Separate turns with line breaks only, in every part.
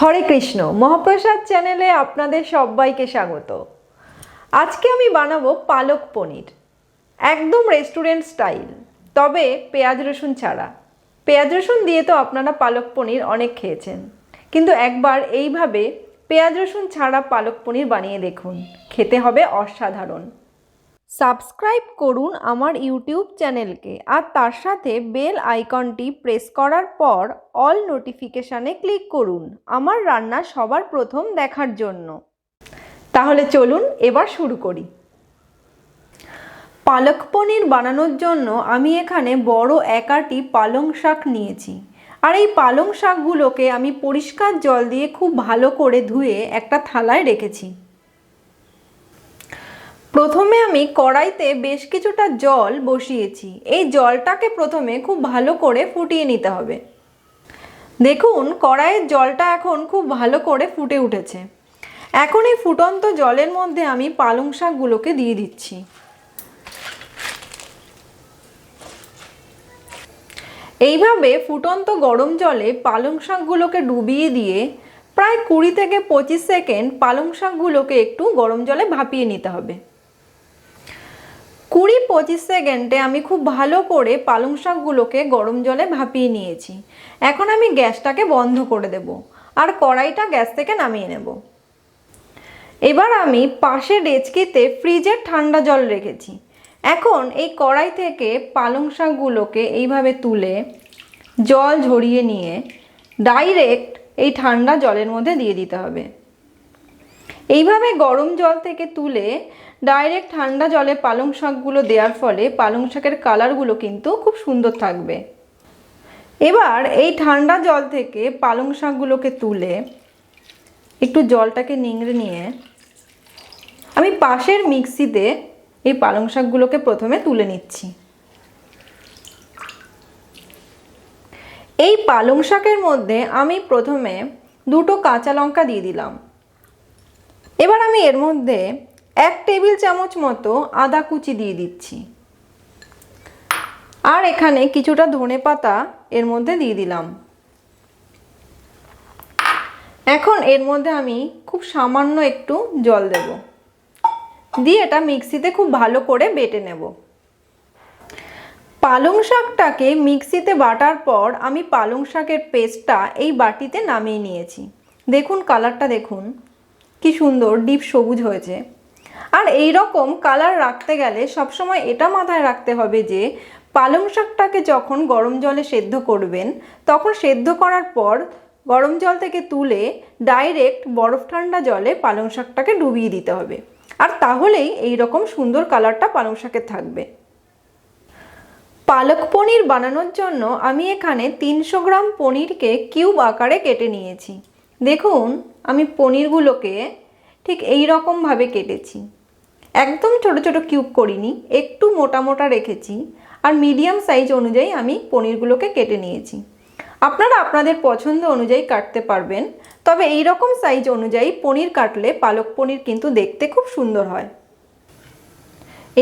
হরে কৃষ্ণ মহাপ্রসাদ চ্যানেলে আপনাদের সবাইকে স্বাগত। আজকে আমি বানাবো পালক পনির, একদম রেস্টুরেন্ট স্টাইল, তবে পেঁয়াজ রসুন ছাড়া। পেঁয়াজ রসুন দিয়ে তো আপনারা পালক পনির অনেক খেয়েছেন, কিন্তু একবার এইভাবে পেঁয়াজ রসুন ছাড়া পালক পনির বানিয়ে দেখুন, খেতে হবে অসাধারণ। সাবস্ক্রাইব করুন আমার ইউটিউব চ্যানেলকে, আর তার সাথে বেল আইকনটি প্রেস করার পর অল নোটিফিকেশানে ক্লিক করুন আমার রান্না সবার প্রথম দেখার জন্য। তাহলে চলুন এবার শুরু করি। পালক পনির বানানোর জন্য আমি এখানে বড় এক আঁটি পালং শাক নিয়েছি, আর এই পালং শাকগুলোকে আমি পরিষ্কার জল দিয়ে খুব ভালো করে ধুয়ে একটা থালায় রেখেছি। প্রথমে আমি কড়াইতে বেশ কিছুটা জল বসিয়েছি। এই জলটাকে প্রথমে খুব ভালো করে ফুটিয়ে নিতে হবে। দেখুন কড়াইয়ের জলটা এখন খুব ভালো করে ফুটে উঠেছে। এখন এই ফুটন্ত জলের মধ্যে আমি পালং শাকগুলোকে দিয়ে দিচ্ছি। এইভাবে ফুটন্ত গরম জলে পালং শাকগুলোকে ডুবিয়ে দিয়ে প্রায় 20 থেকে 25 সেকেন্ড পালং শাকগুলোকে একটু গরম জলে ভাপিয়ে নিতে হবে। 20-25 সেকেন্ডে আমি খুব ভালো করে পালং শাকগুলোকে গরম জলে ভাপিয়ে নিয়েছি। এখন আমি গ্যাসটাকে বন্ধ করে দেব আর কড়াইটা গ্যাস থেকে নামিয়ে নেব। এবার আমি পাশে ডেচকিতে ফ্রিজের ঠান্ডা জল রেখেছি। এখন এই কড়াই থেকে পালং শাকগুলোকে এইভাবে তুলে জল ঝরিয়ে নিয়ে ডাইরেক্ট এই ঠান্ডা জলের মধ্যে দিয়ে দিতে হবে। এইভাবে গরম জল থেকে তুলে ডাইরেক্ট ঠান্ডা জলে পালং শাকগুলো দেওয়ার ফলে পালং শাকের কালারগুলো কিন্তু খুব সুন্দর থাকবে। এবার এই ঠান্ডা জল থেকে পালং শাকগুলোকে তুলে একটু জলটাকে নিংড়ে নিয়ে আমি পাশের মিক্সিতে এই পালং শাকগুলোকে প্রথমে তুলে নিচ্ছি। এই পালং শাকের মধ্যে আমি প্রথমে 2টো কাঁচা লঙ্কা দিয়ে দিলাম। এবার আমি এর মধ্যে 1 টেবিল চামচ মতো আদা কুচি দিয়ে দিচ্ছি, আর এখানে কিছুটা ধনেপাতা এর মধ্যে দিয়ে দিলাম। এখন এর মধ্যে আমি খুব সামান্য একটু জল দেব, দিয়ে এটা মিক্সিতে খুব ভালো করে বেটে নেব। পালং শাকটাকে মিক্সিতে বাটার পর আমি পালং শাকের পেস্টটা এই বাটিতে নামিয়ে নিয়েছি। দেখুন কালারটা দেখুন কি সুন্দর ডিপ সবুজ হয়েছে। আর এই রকম কালার রাখতে গেলে সবসময় এটা মাথায় রাখতে হবে যে পালং শাকটাকে যখন গরম জলে সেদ্ধ করবেন, তখন সেদ্ধ করার পর গরম জল থেকে তুলে ডাইরেক্ট বরফ ঠান্ডা জলে পালং শাকটাকে ডুবিয়ে দিতে হবে, আর তাহলেই এই রকম সুন্দর কালারটা পালং শাকের থাকবে। পালক পনির বানানোর জন্য আমি এখানে 300 গ্রাম পনিরকে কিউব আকারে কেটে নিয়েছি। দেখুন আমি পনিরগুলোকে ঠিক এই রকমভাবে কেটেছি, একদম ছোট ছোট কিউব করিনি, একটু মোটা মোটা রেখেছি, আর মিডিয়াম সাইজ অনুযায়ী আমি পনিরগুলোকে কেটে নিয়েছি। আপনারা আপনাদের পছন্দ অনুযায়ী কাটতে পারবেন, তবে এই রকম সাইজ অনুযায়ী পনির কাটলে পালক পনির কিন্তু দেখতে খুব সুন্দর হয়।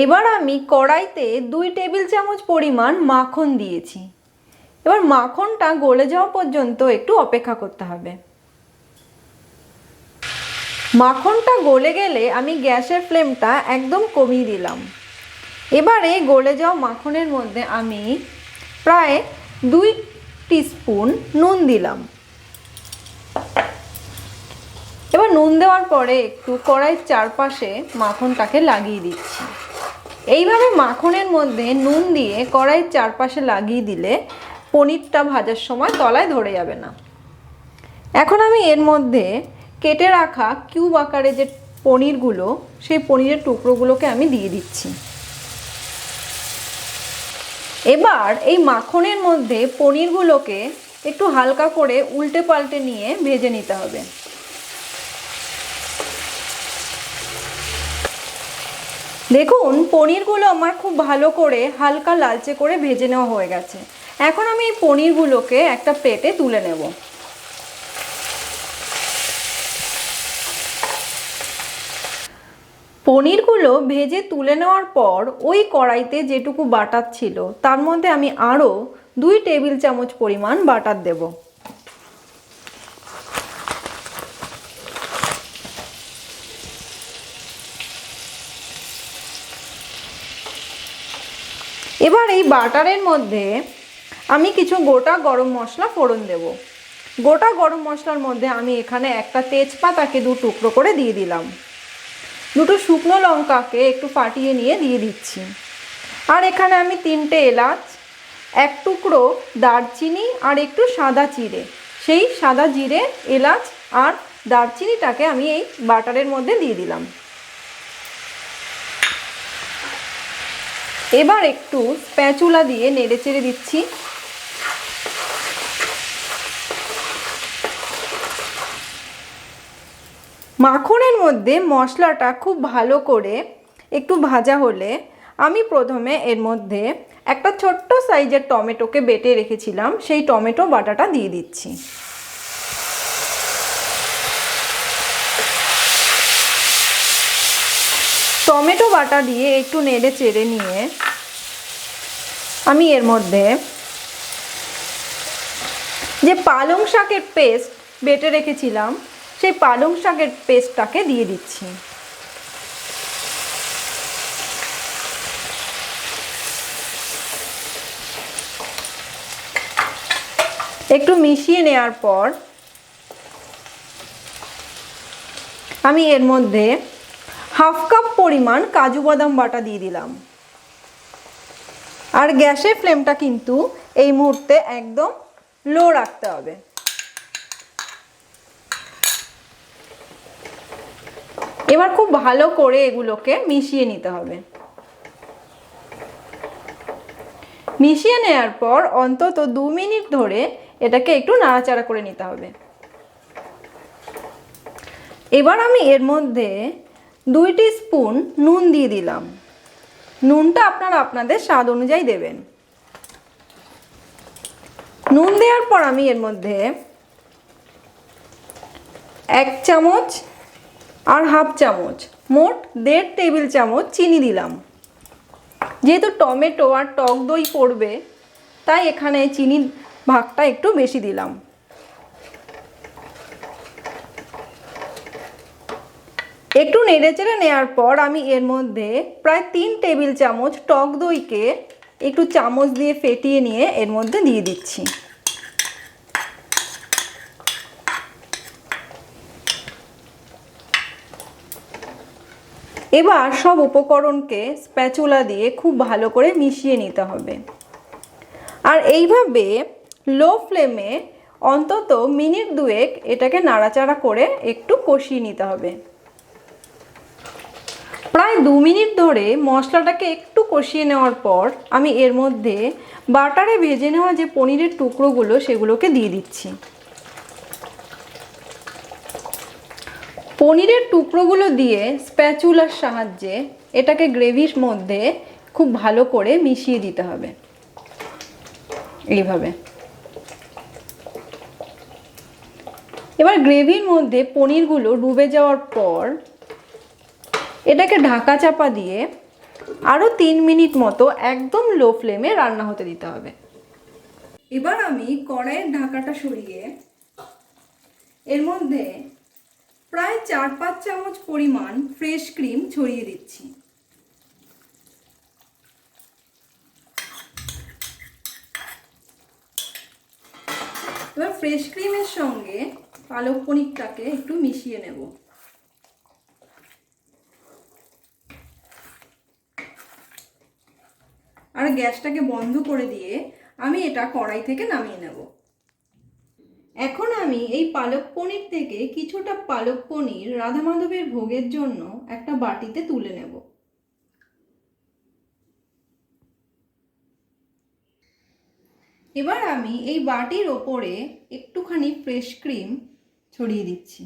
এবার আমি কড়াইতে 2 টেবিল চামচ পরিমাণ মাখন দিয়েছি। এবার মাখনটা গলে যাওয়া পর্যন্ত একটু অপেক্ষা করতে হবে। মাখনটা গলে গেলে আমি গ্যাসের ফ্লেমটা একদম কমিয়ে দিলাম। এবারে গলে যাওয়া মাখনের মধ্যে আমি প্রায় 2 টিস্পুন নুন দিলাম। এবার নুন দেওয়ার পরে একটু কড়াইয়ের চারপাশে মাখনটাকে লাগিয়ে দিচ্ছি। এইভাবে মাখনের মধ্যে নুন দিয়ে কড়াইয়ের চারপাশে লাগিয়ে দিলে পনিরটা ভাজার সময় তলায় ধরে যাবে না। এখন আমি এর মধ্যে কেটে রাখা কিউব আকারে যে পনিরগুলো, সেই পনিরের টুকরোগুলোকে আমি দিয়ে দিচ্ছি। এবার এই মাখনের মধ্যে পনিরগুলোকে একটু হালকা করে উল্টে পাল্টে নিয়ে ভেজে নিতে হবে। দেখুন পনিরগুলো আমার খুব ভালো করে হালকা লালচে করে ভেজে নেওয়া হয়ে গেছে। এখন আমি এই পনিরগুলোকে একটা প্লেটে তুলে নেব। পনিরগুলো ভেজে তুলে নেওয়ার পর ওই কড়াইতে যেটুকু বাটার ছিল তার মধ্যে আমি আরও 2 টেবিল চামচ পরিমাণ বাটার দেব। এবার এই বাটারের মধ্যে আমি কিছু গোটা গরম মশলা ফোড়ন দেব। গোটা গরম মশলার মধ্যে আমি এখানে একটা তেজপাতাকে 2 টুকরো করে দিয়ে দিলাম। 2টো শুকনো লঙ্কাকে একটু ফাটিয়ে নিয়ে দিয়ে দিচ্ছি। আর এখানে আমি 3টে এলাচ, 1 টুকরো দারচিনি আর একটু সাদা জিরে, সেই সাদা জিরে, এলাচ আর দারচিনিটাকে আমি এই বাটারের মধ্যে দিয়ে দিলাম। এবার একটু স্প্যাচুলা দিয়ে নেড়েচেড়ে দিচ্ছি। মাখনের মধ্যে মশলাটা খুব ভালো করে একটু ভাজা হলে আমি প্রথমে এর মধ্যে একটা ছোট্ট সাইজের টমেটোকে বেটে রেখেছিলাম, সেই টমেটো বাটাটা দিয়ে দিচ্ছি। টমেটো বাটা দিয়ে একটু নেড়ে চেড়ে নিয়ে আমি এর মধ্যে যে পালং শাকের পেস্ট বেটে রেখেছিলাম সেই পালং শাকের পেস্টটাকে দিয়ে দিচ্ছি। একটু মিশিয়ে নেওয়ার পর আমি এর মধ্যে 1/2 কাপ পরিমাণ কাজু বাদাম বাটা দিয়ে দিলাম। আর গ্যাসের ফ্লেমটা কিন্তু এই মুহূর্তে একদম লো রাখতে হবে। এবার খুব ভালো করে এগুলোকে মিশিয়ে নিতে হবে। মিশিয়ে নেওয়ার পর অন্তত 2 মিনিট ধরে এটাকে একটু নাড়াচাড়া করে নিতে হবে। এবার আমি এর মধ্যে 2 টিস্পুন নুন দিয়ে দিলাম। নুনটা আপনারা আপনাদের স্বাদ অনুযায়ী দেবেন। নুন দেওয়ার পর আমি এর মধ্যে 1 চামচ আর 1/2 চামচ, মোট 1.5 টেবিল চামচ চিনি দিলাম। যেহেতু টমেটো আর টক দই পড়বে তাই এখানে চিনির ভাগটা একটু বেশি দিলাম। একটু নেড়েচেড়ে নেওয়ার পর আমি এর মধ্যে প্রায় 3 টেবিল চামচ টক দইকে একটু চামচ দিয়ে ফেটিয়ে নিয়ে এর মধ্যে দিয়ে দিচ্ছি। এবার সব উপকরণকে স্প্যাচুলা দিয়ে খুব ভালো করে মিশিয়ে নিতে হবে। আর এইভাবে লো ফ্লেমে অন্তত মিনিট 2 এটাকে নাড়াচাড়া করে একটু কষিয়ে নিতে হবে। প্রায় 2 মিনিট ধরে মশলাটাকে একটু কষিয়ে নেওয়ার পর আমি এর মধ্যে বাটারে ভেজে নেওয়া যে পনিরের টুকরোগুলো সেগুলোকে দিয়ে দিচ্ছি। পনিরের টুকরোগুলো দিয়ে স্প্যাচুলার সাহায্যে এটাকে গ্রেভির মধ্যে খুব ভালো করে মিশিয়ে দিতে হবে। এইভাবে এবার গ্রেভির মধ্যে পনিরগুলো ডুবে যাওয়ার পর এটাকে ঢাকা চাপা দিয়ে আরও 3 মিনিট মতো একদম লো ফ্লেমে রান্না হতে দিতে হবে। এবার আমি কড়াইয়ের ঢাকাটা সরিয়ে এর মধ্যে প্রায় 4-5 চামচ পরিমাণ ফ্রেশ ক্রিম ছড়িয়ে দিচ্ছি। এবার ফ্রেশ ক্রিমের সঙ্গে পালক পনিরটাকে একটু মিশিয়ে নেব। আর গ্যাসটাকে বন্ধ করে দিয়ে আমি এটা কড়াই থেকে নামিয়ে নেব। এখন আমি এই পালক পনির থেকে কিছুটা পালক পনির রাধা মাধবের ভোগের জন্য একটা বাটিতে তুলে নেব। এবার আমি এই বাটির ওপরে একটুখানি ফ্রেশ ক্রিম ছড়িয়ে দিচ্ছি।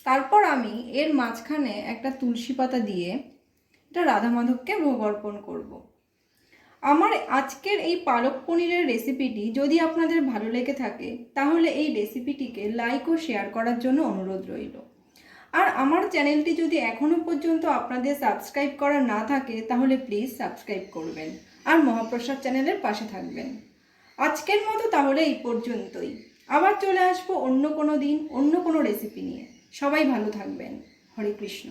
তারপর আমি এর মাঝখানে একটা তুলসী পাতা দিয়ে এটা রাধা মাধবকে ভোগ অর্পণ করব। আমার আজকের এই পালক পনিরের রেসিপিটি যদি আপনাদের ভালো লেগে থাকে তাহলে এই রেসিপিটিকে লাইক ও শেয়ার করার জন্য অনুরোধ রইল। আর আমার চ্যানেলটি যদি এখনো পর্যন্ত আপনাদের সাবস্ক্রাইব করা না থাকে তাহলে প্লিজ সাবস্ক্রাইব করবেন আর মহাপ্রসাদ চ্যানেলের পাশে থাকবেন। আজকের মতো তাহলে এই পর্যন্তই। আবার চলে আসবো অন্য কোনো দিন অন্য কোনো রেসিপি নিয়ে।
সবাই ভালো থাকবেন। হরে কৃষ্ণ।